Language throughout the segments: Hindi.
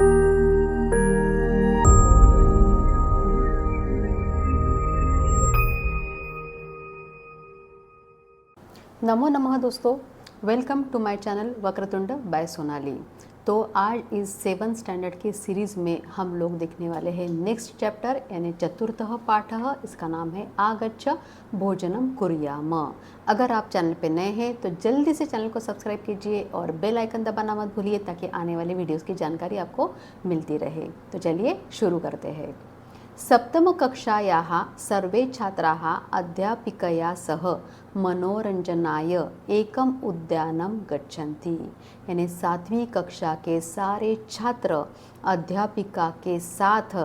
नमो नमः दोस्तों, welcome to my channel Vakratunda by Sonali. तो आज इस 7th स्टैंडर्ड की सीरीज़ में हम लोग देखने वाले हैं नेक्स्ट चैप्टर यानी चतुर्थः पाठः। इसका नाम है आगच्छ भोजनम कुर्याम। अगर आप चैनल पे नए हैं तो जल्दी से चैनल को सब्सक्राइब कीजिए और बेल आइकन दबाना मत भूलिए ताकि आने वाले वीडियोज़ की जानकारी आपको मिलती रहे। तो चलिए शुरू करते हैं। सप्तमकक्षायाः सर्वे छात्राः अध्यापिकया सह मनोरंजनाय एकम उद्यानम गच्छन्ति। यानी 7वीं कक्षा के सारे छात्र अध्यापिका के साथ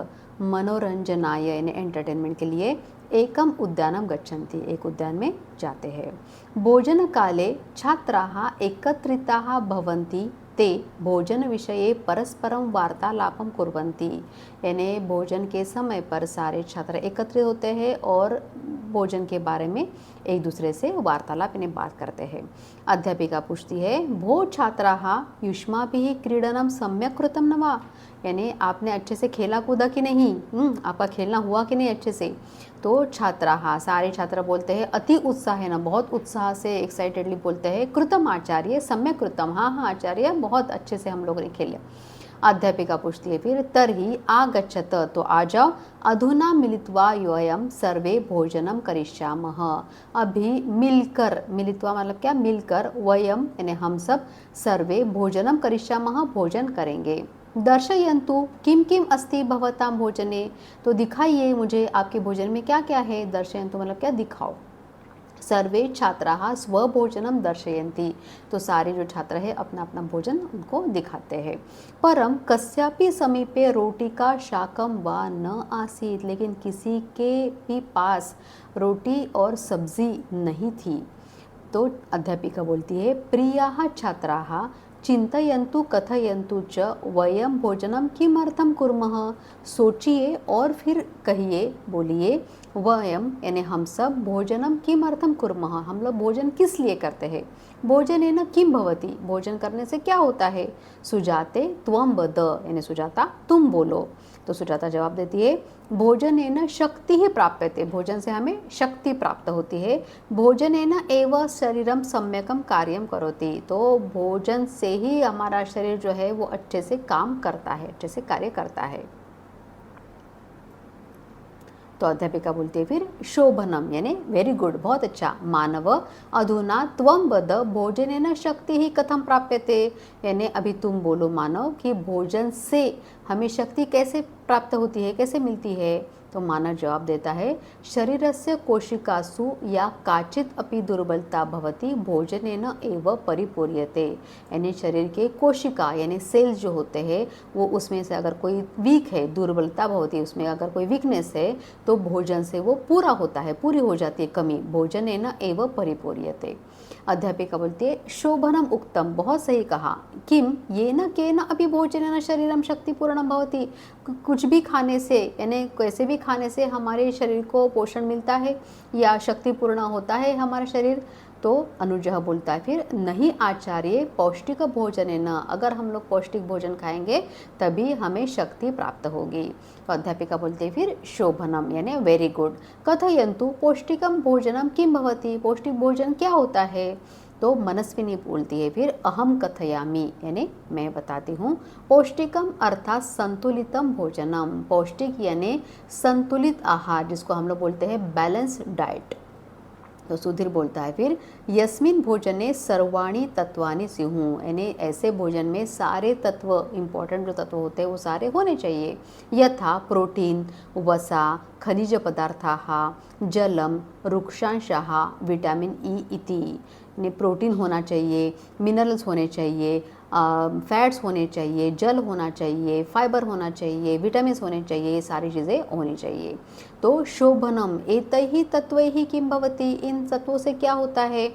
मनोरंजनाय यानी एंटरटेनमेंट के लिए एकम उद्यानम गच्छन्ति, एक उद्यान में जाते हैं। भोजन काले छात्राः एकत्रिताः भवन्ति ते भोजन विषये परस्परम वार्तालापम कुर्वन्ति। यानी भोजन के समय पर सारे छात्र एकत्रित होते हैं और भोजन के बारे में एक दूसरे से वार्तालाप यानी बात करते हैं। अध्यापिका पूछती है, भो छात्राः युष्माभिः क्रीडनं सम्यक् कृतं न वा? यानी आपने अच्छे से खेला कूदा कि नहीं, आपका खेलना हुआ कि नहीं अच्छे से? तो छात्राः सारे छात्र बोलते हैं अति उत्साह है ना, बहुत उत्साह से एक्साइटेडली बोलते हैं कृतम आचार्य सम्यक् कृतम, हाँ आचार्य बहुत अच्छे से हम लोगों ने खेले। अध्यापिका पूछती है फिर तर्हि आगच्छत, तो आ जाओ, अधुना मिलित्वा वयं सर्वे भोजनम करिष्यामः। अभी मिलकर, मिलित्वा मतलब क्या, मिलकर, वयं यानी हम सब, सर्वे भोजनम करिष्यामः भोजन करेंगे। दर्शयन्तु किं किम् अस्ति भवतां भोजने, तो दिखाइए मुझे आपके भोजन में क्या क्या है। दर्शयन्तु मतलब क्या, दिखाओ। सर्वे छात्राः स्वभोजनम दर्शयन्ति, तो सारे जो छात्र हैं अपना अपना भोजन उनको दिखाते हैं। परम कस्यापि समीपे रोटिका शाकम वा न आसीत्, लेकिन किसी के भी पास रोटी और सब्जी नहीं थी। तो अध्यापिका बोलती है प्रियाः छात्राः चिंतयन्तु कथयन्तु च वयम भोजनम किमर्थम कुर्मः, सोचिए और फिर कहिए, बोलिए, वयम यानी हम सब, भोजनम किमर्थम कुर्मः हम लोग भोजन किस लिए करते हैं। भोजनेन किम भवति, भोजन करने से क्या होता है। सुजाते त्वं वद, यानी सुजाता तुम बोलो। तो सुजाता जवाब देती है भोजनेन शक्ति ही प्राप्यते, भोजन से हमें शक्ति प्राप्त होती है। भोजनेन एव शरीरम सम्यकम कार्यम करोति, तो भोजन से ही हमारा शरीर जो है वो अच्छे से काम करता है, अच्छे से कार्य करता है। तो अध्यापिका बोलती है फिर शोभनम यानी वेरी गुड, बहुत अच्छा। मानव अधुना त्वं वद भोजनेन शक्ति ही कथम प्राप्यते, यानी अभी तुम बोलो मानव कि भोजन से हमें शक्ति कैसे प्राप्त होती है, कैसे मिलती है। तो मानव जवाब देता है शरीरस्य कोशिकासु या काचित अपि दुर्बलता भवति भोजनेन एव परिपूर्यते, यानी शरीर के कोशिका यानी सेल्स जो होते हैं वो, उसमें से अगर कोई वीक है, दुर्बलता भवति, उसमें अगर कोई वीकनेस है तो भोजन से वो पूरा होता है, पूरी हो जाती है कमी। भोजनेन एव परिपूर्यते। अध्यापिका बोलती है शोभनम उक्तम, बहुत सही कहा। किम येन केन अपि भोजनेन शरीरम शक्तिपूर्णम भवति, कुछ भी खाने से यानी कैसे भी खाने से हमारे शरीर को पोषण मिलता है या शक्तिपूर्ण होता है हमारा शरीर। तो अनुजः बोलता है फिर नहीं आचार्य पौष्टिक भोजनेन, अगर हम लोग पौष्टिक भोजन खाएंगे तभी हमें शक्ति प्राप्त होगी। तो अध्यापिका बोलते हैं फिर शोभनम यानी वेरी गुड। कथयन्तु पौष्टिकम भोजनम किम भवति, पौष्टिक भोजन क्या होता है। तो मनस्विनी बोलती है फिर अहम कथयामि, यानी मैं बताती हूँ। पौष्टिकम अर्थात संतुलितम भोजनम, पौष्टिक यानी संतुलित आहार, जिसको हम लोग बोलते हैं बैलेंस्ड डाइट। तो सुधीर बोलता है फिर यस्मिन भोजने सर्वाणी तत्वानि स्युः, यानी ऐसे भोजन में सारे तत्व, इंपॉर्टेंट जो तत्व होते हैं वो सारे होने चाहिए। यथा प्रोटीन, वसा, खनिज पदार्थाः, जलम, वृक्षांशाः, विटामिन ई इति, यानी प्रोटीन होना चाहिए, मिनरल्स होने चाहिए, फैट्स होने चाहिए, जल होना चाहिए, फाइबर होना चाहिए, विटामिन्स होने चाहिए, ये सारी चीज़ें होनी चाहिए। तो शोभनम एतैहि तत्वैहि किं भवति, इन तत्वों से क्या होता है।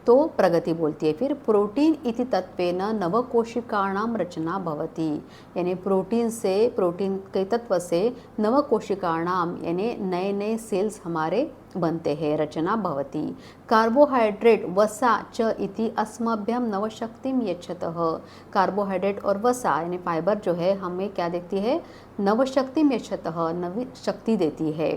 तो प्रगति बोलती है फिर प्रोटीन इति तत्वेन नवकोशिकाणां रचना भवति, यानी प्रोटीन से, प्रोटीन के तत्व से नवकोशिकाणां यानी नए नए सेल्स हमारे बनते हैं, रचना भवति। कार्बोहाइड्रेट वसा च इति अस्मभ्यं नवशक्तिं यच्छतः, कार्बोहाइड्रेट और वसा यानी फाइबर जो है हमें क्या देती है, नवशक्ति में क्षतः नवी शक्ति देती है।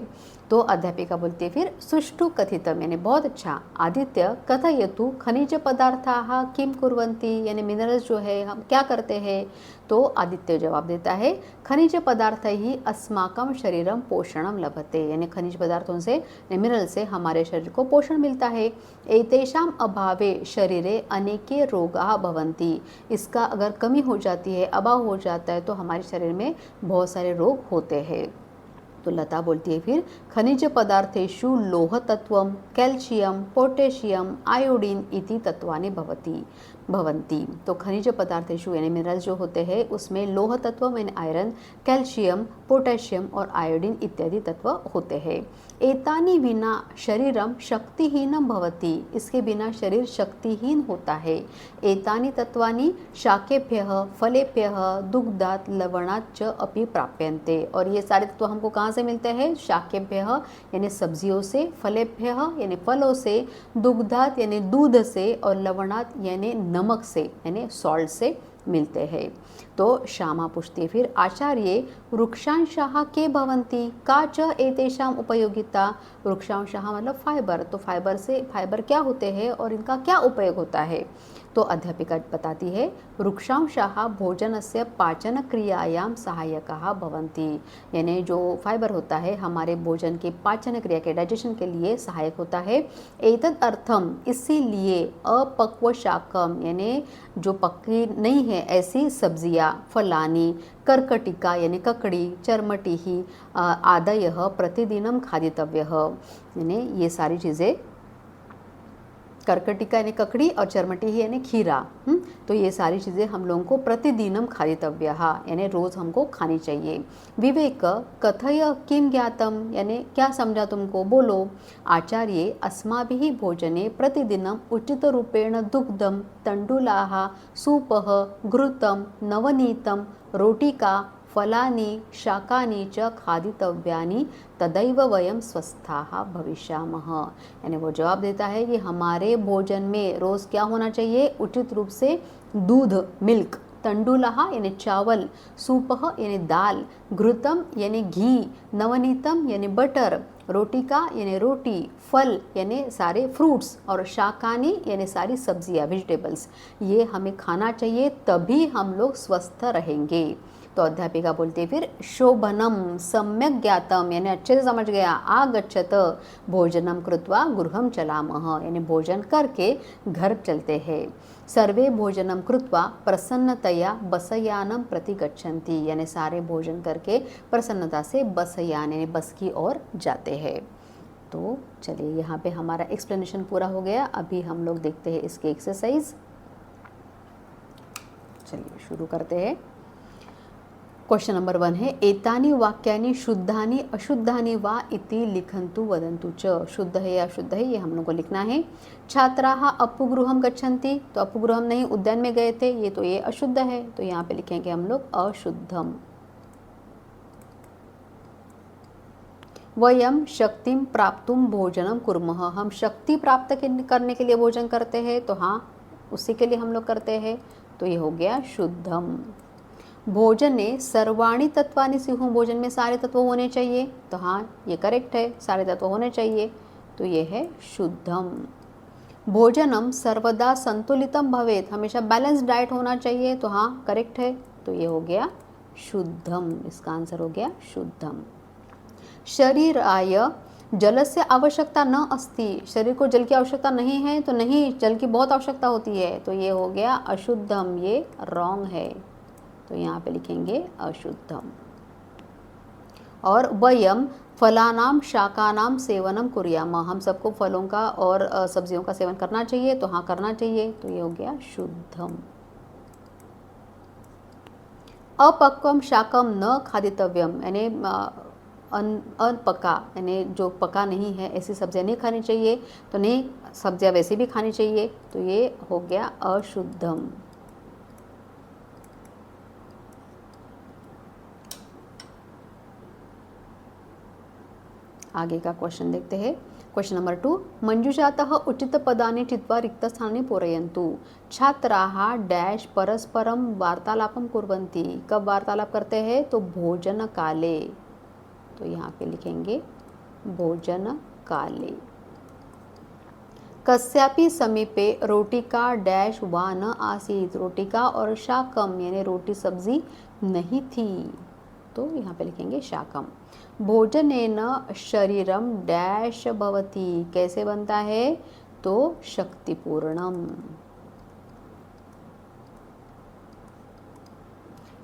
तो अध्यापिका बोलती है फिर सुष्ठु कथितम यानी बहुत अच्छा, आदित्य कथयतु खनिज पदार्थाः किम कुर्वन्ति यानी मिनरल्स जो है हम क्या करते हैं। तो आदित्य जवाब देता है खनिज पदार्थ ही अस्माकं शरीरम पोषणम लभते यानी खनिज पदार्थों से मिनरल से हमारे शरीर को पोषण मिलता है। एतेषाम अभावे शरीरे अनेके रोगाः भवन्ति, इसका अगर कमी हो जाती है, अभाव हो जाता है तो हमारे शरीर में बहुत सारे रोग होते हैं। तो लता बोलती है फिर खनिज पदार्थेषु लोह तत्वम कैल्शियम पोटेशियम आयोडीन इति तत्वानि भवन्ति। तो खनिज पदार्थेषु यानी मिनरल्स जो होते हैं उसमें लोह तत्व यानी आयरन, कैल्शियम, पोटेशियम और आयोडीन इत्यादि तत्व होते हैं। एतानि विना शरीरम शक्तिहीनम भवति, इसके बिना शरीर शक्तिहीन होता है। एतानि तत्वानि शाकेभ्यः फलेभ्यः दुग्धात् लवणात् च अपि प्राप्यन्ते, और ये सारे तत्व हमको कहाँ से मिलते हैं, शाकेभ्यः यानी सब्जियों से, फलेभ्यः यानी फलों से, दुग्धात् यानी दूध से और लवणात् यानी नमक से यानी सॉल्ट से मिलते हैं। तो श्यामा पूछती है फिर आचार्य वृक्षांशाः के भवन्ति का च एतेषाम उपयोगिता। वृक्षांशाः मतलब फाइबर, तो फाइबर क्या होते हैं और इनका क्या उपयोग होता है। तो अध्यापिका बताती है वृक्षांशाः भोजनस्य पाचन क्रियायां सहायकाः भवन्ति, यानी जो फाइबर होता है हमारे भोजन के पाचन क्रिया के डाइजेशन के लिए सहायक होता है। एतद अर्थम इसीलिए अपक्व शाकम यानी जो पक्की नहीं है ऐसी सब्जियां, फलानी, कर्कटिका यानी ककड़ी, चर्मटी आदयः प्रतिदिनम खादितव्यः, यानी ये सारी चीज़ें कर्कटिका यानी ककड़ी और चर्मटी ही यानी खीरा, तो ये सारी चीज़ें हम लोगों को प्रतिदिनम खादितव्यः यानी रोज़ हमको खानी चाहिए। विवेक कथय किम ज्ञातम यानी क्या समझा तुमको, बोलो। आचार्य अस्माभिः भोजने प्रतिदिनम उचित रूपेण दुग्धम तंडुलाः सूपः घृतं नवनीतं रोटिका फलानि शाकानि च खादितव्यानि तदैव वयम स्वस्थाः भविष्यामः, यानी वो जवाब देता है कि हमारे भोजन में रोज़ क्या होना चाहिए, उचित रूप से दूध मिल्क, तंडुलः यानी चावल, सूपः यानी दाल, घृतम यानी घी, नवनीतम यानी बटर, रोटिका यानी रोटी, फल यानी सारे फ्रूट्स और शाकानी यानी सारी सब्जियां वेजिटेबल्स, ये हमें खाना चाहिए तभी हम लोग स्वस्थ रहेंगे। तो अध्यापिका बोलती है फिर शोभनम सम्यक ज्ञातम यानी अच्छे से समझ गया, आगच्छत भोजनम कृत्वा गृहम चलामः यानी भोजन करके घर चलते हैं। सर्वे भोजनम कृत्वा प्रसन्नतया बसयानम प्रति गच्छन्ति यानी सारे भोजन करके प्रसन्नता से बसयान यानी बस की ओर जाते हैं। तो चलिए यहाँ पे हमारा एक्सप्लेनेशन पूरा हो गया। अभी हम लोग देखते हैं इसके एक्सरसाइज। चलिए शुरू करते हैं। क्वेश्चन नंबर 1 है एतानि वाक्यानि शुद्धानि अशुद्धानि वा इति लिखन्तु वदन्तु च। शुद्ध है या अशुद्ध है ये हम लोग को लिखना है। छात्राः अप्पुगृहं गच्छन्ति, तो अप्पुगृहं नहीं उद्यान में गए थे, ये तो ये अशुद्ध है, तो यहाँ पे लिखेंगे हम लोग अशुद्धम। वयम शक्तिं प्राप्तुं भोजनं कुर्मः, हम शक्ति प्राप्त करने के लिए भोजन करते हैं, तो हाँ उसी के लिए हम लोग करते हैं, तो ये हो गया शुद्धम। भोजने सर्वाणि तत्वानि स्युः, भोजन में सारे तत्व होने चाहिए, तो हाँ ये करेक्ट है, सारे तत्व होने चाहिए, तो ये है शुद्धम। भोजनम सर्वदा संतुलितम भवेत्, हमेशा बैलेंस डाइट होना चाहिए, तो हाँ करेक्ट है, तो ये हो गया शुद्धम, इसका आंसर हो गया शुद्धम। शरीराय जलस्य आवश्यकता न अस्ति, शरीर को जल की आवश्यकता नहीं है, तो नहीं जल की बहुत आवश्यकता होती है, तो ये हो गया अशुद्धम, ये रॉन्ग है, तो यहाँ पे लिखेंगे अशुद्धम। और वयम फलानाम शाकानाम सेवनम कुर्यामः, हम सबको फलों का और सब्जियों का सेवन करना चाहिए, तो हाँ करना चाहिए, तो ये हो गया शुद्धम। अपक्वम शाकम न खादितव्यम यानी अनपका यानी जो पका नहीं है ऐसी सब्जियां नहीं खानी चाहिए, तो नहीं सब्जियां वैसे भी खानी चाहिए, तो ये हो गया अशुद्धम। आगे का क्वेश्चन देखते हैं। क्वेश्चन नंबर 2, मंजुषातः उचितपदानि चित्वा रिक्तस्थानानि पूरयन्तु। छात्राः डैश परस्परं वार्तालापं कुर्वन्ति। कब वार्तालाप करते हैं? तो भोजन काले। तो यहाँ पे लिखेंगे भोजन काले। कस्यापि समीपे रोटिका डैश वा न आसीत्। रोटिका और शाकम यानी रोटी सब्जी नहीं थी, तो यहाँ पे लिखेंगे शाकम। भोजनेन शरीरम डैश भवति। कैसे बनता है? तो शक्तिपूर्णम।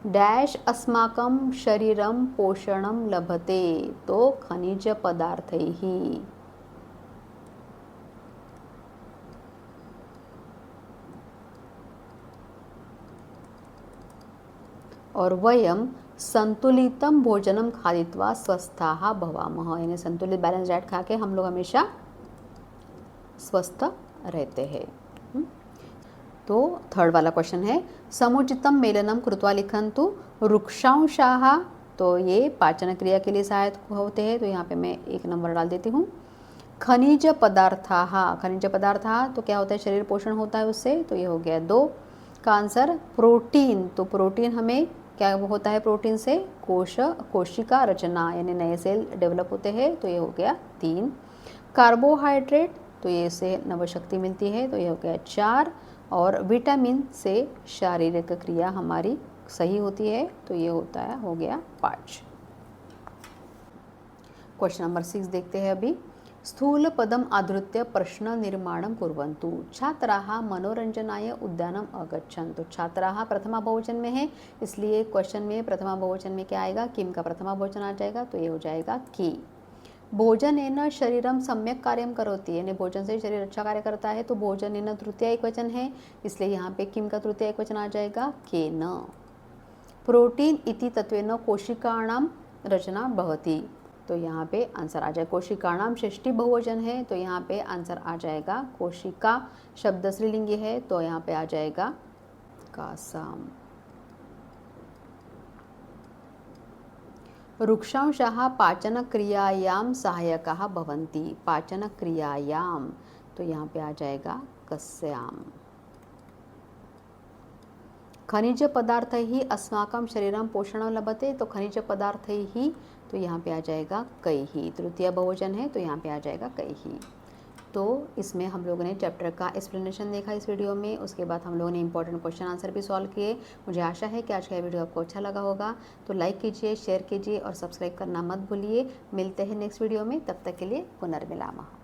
डैश अस्माकं शरीरम पोषणम लभते। तो खनिज पदार्थैः। और वयम संतुलितम भोजनम खादित्वा स्वस्थाः भवामः। यानी संतुलित बैलेंस डाइट खा के हम लोग हमेशा स्वस्थ रहते हैं। तो थर्ड वाला क्वेश्चन है, समुचितम मेलनम कृत्वा लिखन्तु। वृक्षांशाः, तो ये पाचन क्रिया के लिए सहायक होते हैं, तो यहाँ पे मैं 1 नंबर डाल देती हूँ। खनिज पदार्थाः, खनिज पदार्थाः तो क्या होता है? शरीर पोषण होता है उससे, तो ये हो गया 2 का आंसर। प्रोटीन, तो प्रोटीन हमें क्या होता है? प्रोटीन से कोशिका रचना यानी नए सेल डेवलप होते हैं, तो ये हो गया 3। कार्बोहाइड्रेट, तो ये से नवशक्ति मिलती है, तो ये हो गया 4। और विटामिन से शारीरिक क्रिया हमारी सही होती है, तो ये होता है हो गया 5। क्वेश्चन नंबर 6 देखते हैं अभी। स्थूल पदम आधृत्य प्रश्न निर्माणं कुर्वन्तु। छात्राः मनोरंजनाय उद्यानम अगच्छन्। तो छात्राः प्रथमा बहुवचन में है, इसलिए क्वेश्चन में प्रथमा बहुवचन में क्या आएगा? किम का प्रथमा बहुवचन आ जाएगा, तो ये हो जाएगा की। भोजनेन शरीरम सम्यक कार्यम करोति, यानी भोजन से शरीर अच्छा कार्य करता है, तो भोजनेन तृतीय एकवचन है, इसलिए यहाँ पे किम का तृतीय एकवचन आ जाएगा केन। प्रोटीन इति तत्वेन कोशिकाणां रचना भवति, तो यहाँ पे आंसर आ जाए कोशिकाणाम षष्ठी बहुवचन है, तो यहाँ पे आंसर आ जाएगा कोशिका। शब्द स्त्रीलिंगी है, तो यहाँ पे आ जाएगा कासाम। वृक्षांशाः पाचन क्रियायां सहायकाः भवन्ति। पाचन क्रियायां, तो यहाँ पे आ जाएगा कस्याम। खनिज पदार्थ ही अस्माकं शरीरं पोषणं लभते, तो खनिज पदार्थ ही, तो यहाँ पे आ जाएगा कैहि। तृतीय बहुवचन है, तो यहाँ पे आ जाएगा कैहि। तो इसमें हम लोगों ने चैप्टर का एक्सप्लेनेशन देखा इस वीडियो में, उसके बाद हम लोगों ने इंपॉर्टेंट क्वेश्चन आंसर भी सॉल्व किए। मुझे आशा है कि आज का वीडियो आपको अच्छा लगा होगा, तो लाइक कीजिए, शेयर कीजिए और सब्सक्राइब करना मत भूलिए। मिलते हैं नेक्स्ट वीडियो में, तब तक के लिए पुनर्मिलामः।